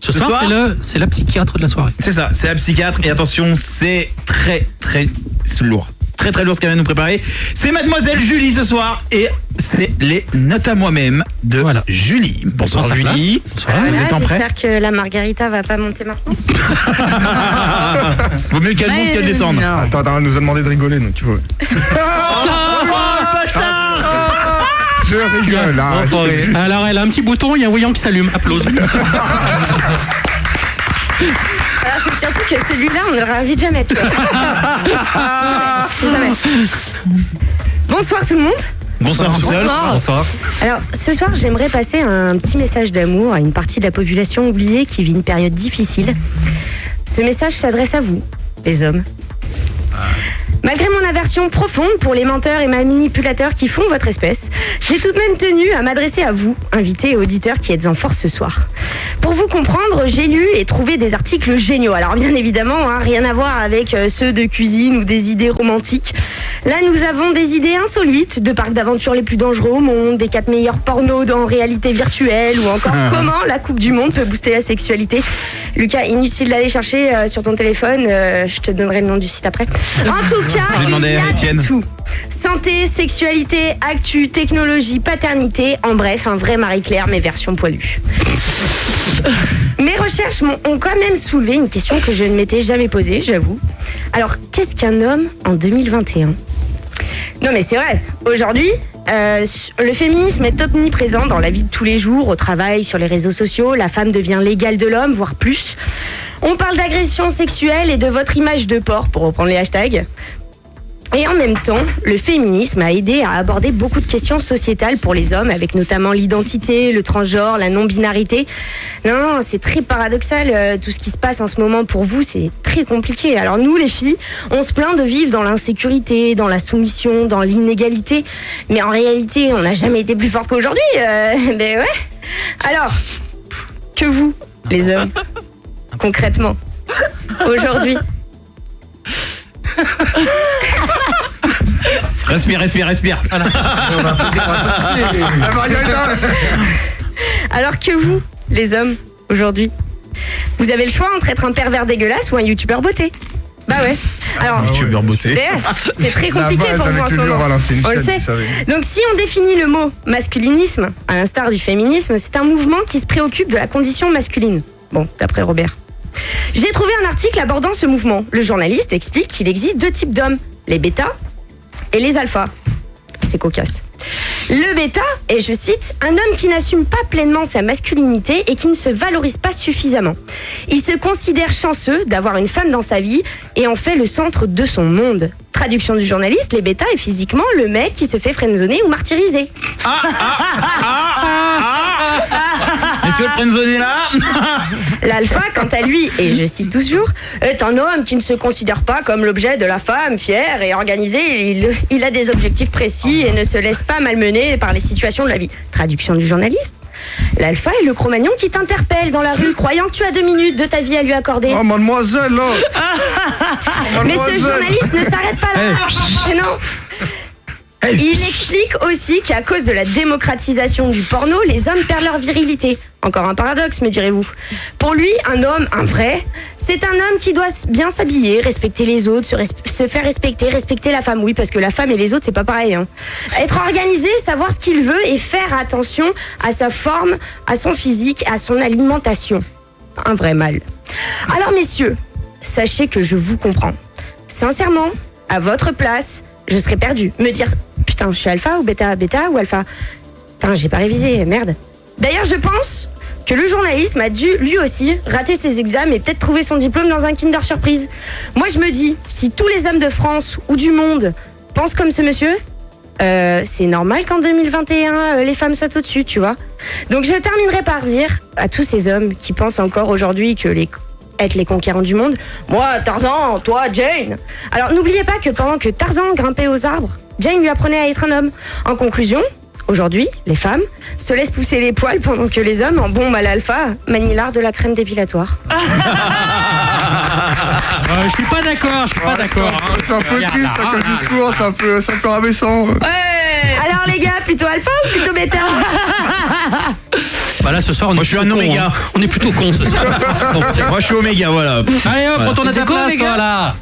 Ce soir, c'est la psychiatre de la soirée. C'est ça, c'est la psychiatre. Et attention, c'est très très lourd. Très très lourd ce qu'elle va nous préparer. C'est Mademoiselle Julie ce soir. Et c'est les notes à moi-même de Julie. Bonsoir Julie. Bonsoir. Vous êtes en prêt? J'espère que la margarita va pas monter maintenant. Vaut mieux qu'elle monte qu'elle descende. Attends, elle nous a demandé de rigoler, donc tu vois. Je rigole, là. Alors, elle a un petit bouton, il y a un voyant qui s'allume. Applause. Alors, c'est surtout que celui-là, on ne le réinvite jamais, tu vois. Jamais. Bonsoir tout le monde. Bonsoir tout seul. Bonsoir. Alors, ce soir, j'aimerais passer un petit message d'amour à une partie de la population oubliée qui vit une période difficile. Ce message s'adresse à vous, les hommes. Malgré mon aversion profonde pour les menteurs et manipulateurs qui font votre espèce, j'ai tout de même tenu à m'adresser à vous, invités et auditeurs qui êtes en force ce soir. Pour vous comprendre, j'ai lu et trouvé des articles géniaux. Alors bien évidemment, rien à voir avec ceux de cuisine ou des idées romantiques. Là, nous avons des idées insolites, de parcs d'aventure les plus dangereux au monde, des 4 meilleurs pornos en réalité virtuelle, ou encore comment la Coupe du Monde peut booster la sexualité. Lucas, inutile d'aller chercher sur ton téléphone, je te donnerai le nom du site après. En tout cas, il y a tout. Santé, sexualité, actu, technologie, paternité, en bref, un vrai Marie-Claire, mais version poilue. Mes recherches ont quand même soulevé une question que je ne m'étais jamais posée, j'avoue. Alors, qu'est-ce qu'un homme en 2021 ? Non mais c'est vrai, aujourd'hui, le féminisme est omniprésent dans la vie de tous les jours, au travail, sur les réseaux sociaux, la femme devient l'égale de l'homme, voire plus. On parle d'agression sexuelle et de votre image de porc, pour reprendre les hashtags. Et en même temps, le féminisme a aidé à aborder beaucoup de questions sociétales pour les hommes, avec notamment l'identité, le transgenre, la non-binarité. Non, c'est très paradoxal, tout ce qui se passe en ce moment pour vous, c'est très compliqué. Alors nous, les filles, on se plaint de vivre dans l'insécurité, dans la soumission, dans l'inégalité. Mais en réalité, on n'a jamais été plus forte qu'aujourd'hui. Mais ouais. Alors, que vous, les hommes, concrètement, aujourd'hui... Respire. Voilà. Alors que vous, les hommes, aujourd'hui, vous avez le choix entre être un pervers dégueulasse ou un youtubeur beauté. Bah ouais. Alors, youtubeur beauté. C'est très compliqué pour vous en ce moment. On le sait. Donc si on définit le mot masculinisme, à l'instar du féminisme, c'est un mouvement qui se préoccupe de la condition masculine. Bon, d'après Robert. J'ai trouvé un article abordant ce mouvement. Le journaliste explique qu'il existe 2 types d'hommes, les bêtas et les alphas. C'est cocasse. Le bêta est, je cite, un homme qui n'assume pas pleinement sa masculinité et qui ne se valorise pas suffisamment. Il se considère chanceux d'avoir une femme dans sa vie et en fait le centre de son monde. Traduction du journaliste, les bêtas est physiquement le mec qui se fait friendzoner ou martyriser. Est-ce que le friendzoner là? L'alpha, quant à lui, et je cite toujours, est un homme qui ne se considère pas comme l'objet de la femme, fier et organisé. Il a des objectifs précis et ne se laisse pas malmener par les situations de la vie. Traduction du journaliste. L'alpha est le Cro-Magnon qui t'interpelle dans la rue, croyant que tu as 2 minutes de ta vie à lui accorder. Oh, mademoiselle, là. Mais ce journaliste ne s'arrête pas là. Non. Il explique aussi qu'à cause de la démocratisation du porno, les hommes perdent leur virilité. Encore un paradoxe, me direz-vous. Pour lui, un homme, un vrai, c'est un homme qui doit bien s'habiller, respecter les autres, se faire respecter la femme. Oui, parce que la femme et les autres, c'est pas pareil. Être organisé, savoir ce qu'il veut et faire attention à sa forme, à son physique, à son alimentation. Un vrai mâle. Alors messieurs, sachez que je vous comprends. Sincèrement, à votre place, je serais perdu. Me dire, putain, je suis alpha ou bêta ou alpha? Putain, j'ai pas révisé, merde. D'ailleurs, je pense que le journalisme a dû, lui aussi, rater ses examens et peut-être trouver son diplôme dans un Kinder Surprise. Moi, je me dis, si tous les hommes de France ou du monde pensent comme ce monsieur, c'est normal qu'en 2021, les femmes soient au-dessus, tu vois. Donc, je terminerai par dire à tous ces hommes qui pensent encore aujourd'hui que être les conquérants du monde. Moi, Tarzan, toi, Jane. Alors, n'oubliez pas que pendant que Tarzan grimpait aux arbres, Jane lui apprenait à être un homme. En conclusion, aujourd'hui, les femmes se laissent pousser les poils pendant que les hommes, en bon mal alpha, manient l'art de la crème dépilatoire. Je suis pas d'accord, C'est un peu triste, ça, comme discours, c'est un peu rabaissant. Ouais. Alors les gars, plutôt alpha ou plutôt bêta? Bah là, ce soir, Moi, je suis un oméga. On est plutôt con ce soir. Bon, tiens. Moi je suis Oméga, voilà. Allez hop, Voilà. retourne à ta C'est quoi, place, Oméga toi, là.